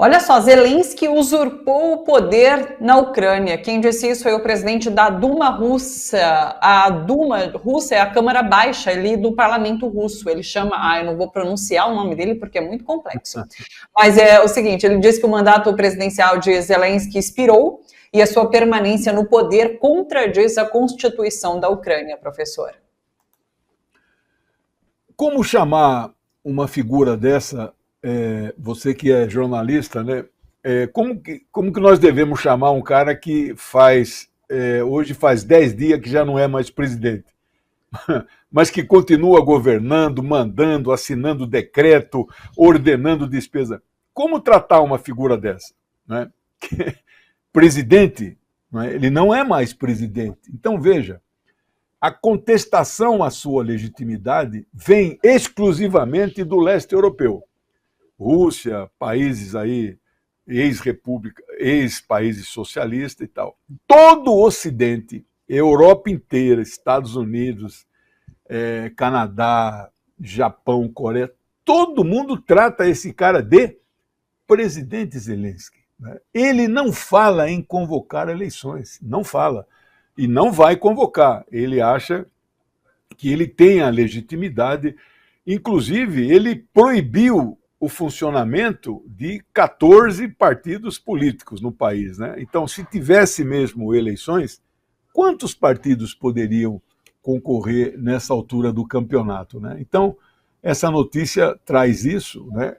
Olha só, Zelensky usurpou o poder na Ucrânia. Quem disse isso foi o presidente da Duma russa. A Duma russa é a Câmara Baixa ali do parlamento russo. Ele chama... eu não vou pronunciar o nome dele porque é muito complexo. Mas é o seguinte, ele disse que o mandato presidencial de Zelensky expirou e a sua permanência no poder contradiz a Constituição da Ucrânia, professor. Como chamar uma figura dessa... você que é jornalista, né? Como que nós devemos chamar um cara que hoje faz 10 dias que já não é mais presidente, mas que continua governando, mandando, assinando decreto, ordenando despesa? Como tratar uma figura dessa? Né? Presidente, né? Ele não é mais presidente. Então, veja, a contestação à sua legitimidade vem exclusivamente do leste europeu. Rússia, países aí, ex-república, ex-países socialistas e tal. Todo o Ocidente, Europa inteira, Estados Unidos, Canadá, Japão, Coreia, todo mundo trata esse cara de presidente Zelensky. Né? Ele não fala em convocar eleições, não fala. E não vai convocar. Ele acha que ele tem a legitimidade. Inclusive, ele proibiu o funcionamento de 14 partidos políticos no país, né? Então, se tivesse mesmo eleições, quantos partidos poderiam concorrer nessa altura do campeonato, né? Então, essa notícia traz isso, né?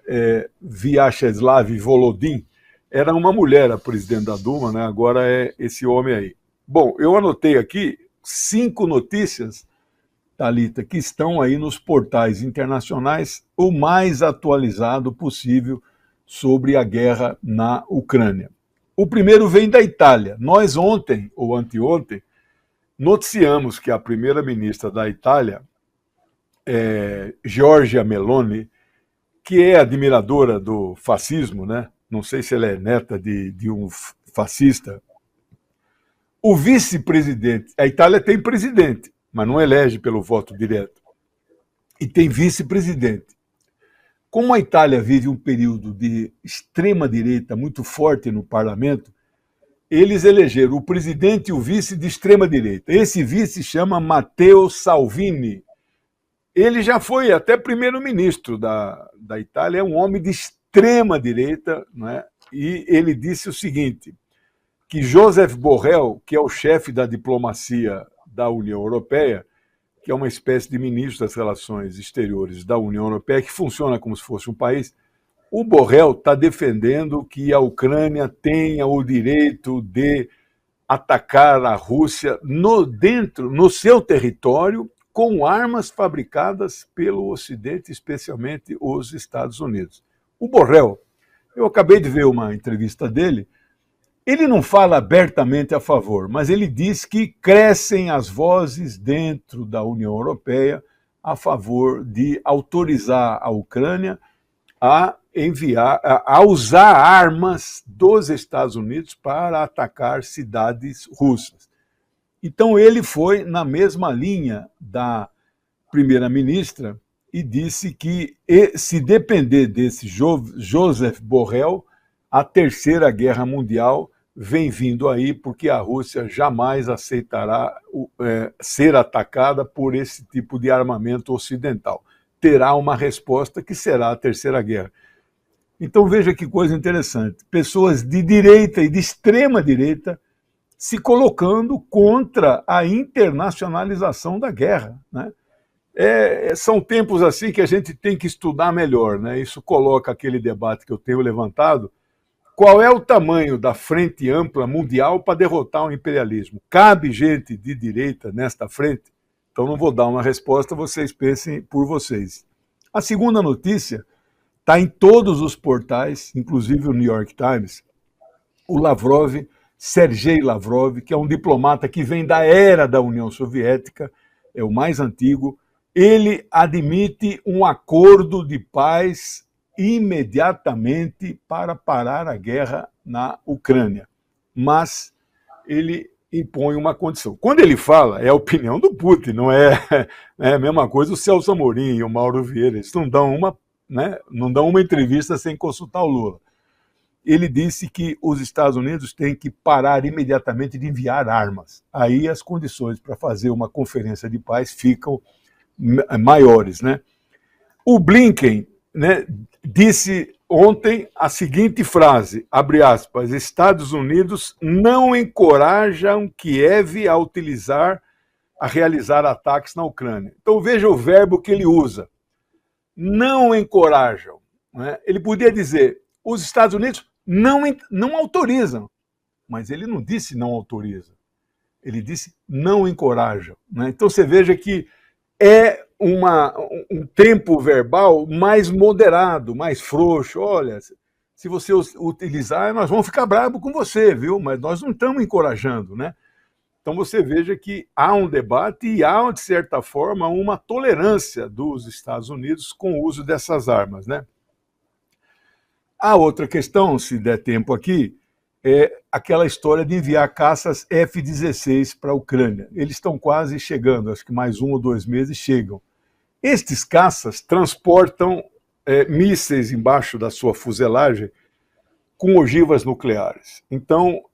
Vyacheslav Volodin era uma mulher, a presidente da Duma, né? Agora é esse homem aí. Bom, eu anotei aqui 5 notícias, Thalita, que estão aí nos portais internacionais, o mais atualizado possível sobre a guerra na Ucrânia. O primeiro vem da Itália. Nós ontem, ou anteontem, noticiamos que a primeira-ministra da Itália, Giorgia Meloni, que é admiradora do fascismo, né? Não sei se ela é neta de um fascista. O vice-presidente, a Itália tem presidente, mas não elege pelo voto direto. E tem vice-presidente. Como a Itália vive um período de extrema-direita muito forte no parlamento, eles elegeram o presidente e o vice de extrema-direita. Esse vice chama Matteo Salvini. Ele já foi até primeiro-ministro da Itália, é um homem de extrema-direita, né? E ele disse o seguinte, que Josep Borrell, que é o chefe da diplomacia da União Europeia, que é uma espécie de ministro das Relações Exteriores da União Europeia, que funciona como se fosse um país, o Borrell está defendendo que a Ucrânia tenha o direito de atacar a Rússia no seu território com armas fabricadas pelo Ocidente, especialmente os Estados Unidos. O Borrell, eu acabei de ver uma entrevista dele, ele não fala abertamente a favor, mas ele diz que crescem as vozes dentro da União Europeia a favor de autorizar a Ucrânia a usar armas dos Estados Unidos para atacar cidades russas. Então ele foi na mesma linha da primeira-ministra e disse que, se depender desse Josep Borrell, a Terceira Guerra Mundial vem vindo aí, porque a Rússia jamais aceitará ser atacada por esse tipo de armamento ocidental. Terá uma resposta que será a Terceira Guerra. Então veja que coisa interessante. Pessoas de direita e de extrema direita se colocando contra a internacionalização da guerra, né? São tempos assim que a gente tem que estudar melhor, né? Isso coloca aquele debate que eu tenho levantado. Qual é o tamanho da frente ampla mundial para derrotar o imperialismo? Cabe gente de direita nesta frente? Então não vou dar uma resposta, vocês pensem por vocês. A segunda notícia está em todos os portais, inclusive o New York Times. O Lavrov, Sergei Lavrov, que é um diplomata que vem da era da União Soviética, é o mais antigo, ele admite um acordo de paz imediatamente para parar a guerra na Ucrânia. Mas ele impõe uma condição. Quando ele fala, é a opinião do Putin, não é a mesma coisa o Celso Amorim e o Mauro Vieira. Eles não dão uma entrevista sem consultar o Lula. ele disse que os Estados Unidos têm que parar imediatamente de enviar armas. Aí as condições para fazer uma conferência de paz ficam maiores, né? O Blinken, né, disse ontem a seguinte frase, abre aspas, Estados Unidos não encorajam Kiev a realizar ataques na Ucrânia. Então veja o verbo que ele usa, não encorajam. Né? Ele podia dizer, os Estados Unidos não autorizam, mas ele não disse não autoriza, ele disse não encorajam. Né? Então você veja que é um tempo verbal mais moderado, mais frouxo. Olha, se você utilizar, nós vamos ficar bravos com você, viu? Mas nós não estamos encorajando, né? Então você veja que há um debate e há, de certa forma, uma tolerância dos Estados Unidos com o uso dessas armas, né? A outra questão, se der tempo aqui, é aquela história de enviar caças F-16 para a Ucrânia. Eles estão quase chegando, acho que mais 1 ou 2 meses chegam. Estes caças transportam mísseis embaixo da sua fuselagem com ogivas nucleares. Então,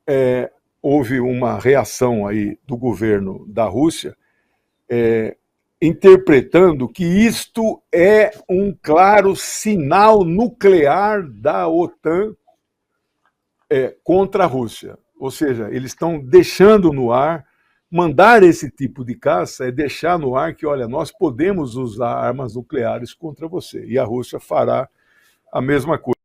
houve uma reação aí do governo da Rússia interpretando que isto é um claro sinal nuclear da OTAN contra a Rússia. Ou seja, eles estão deixando no ar, mandar esse tipo de caça é deixar no ar que, olha, nós podemos usar armas nucleares contra você. E a Rússia fará a mesma coisa.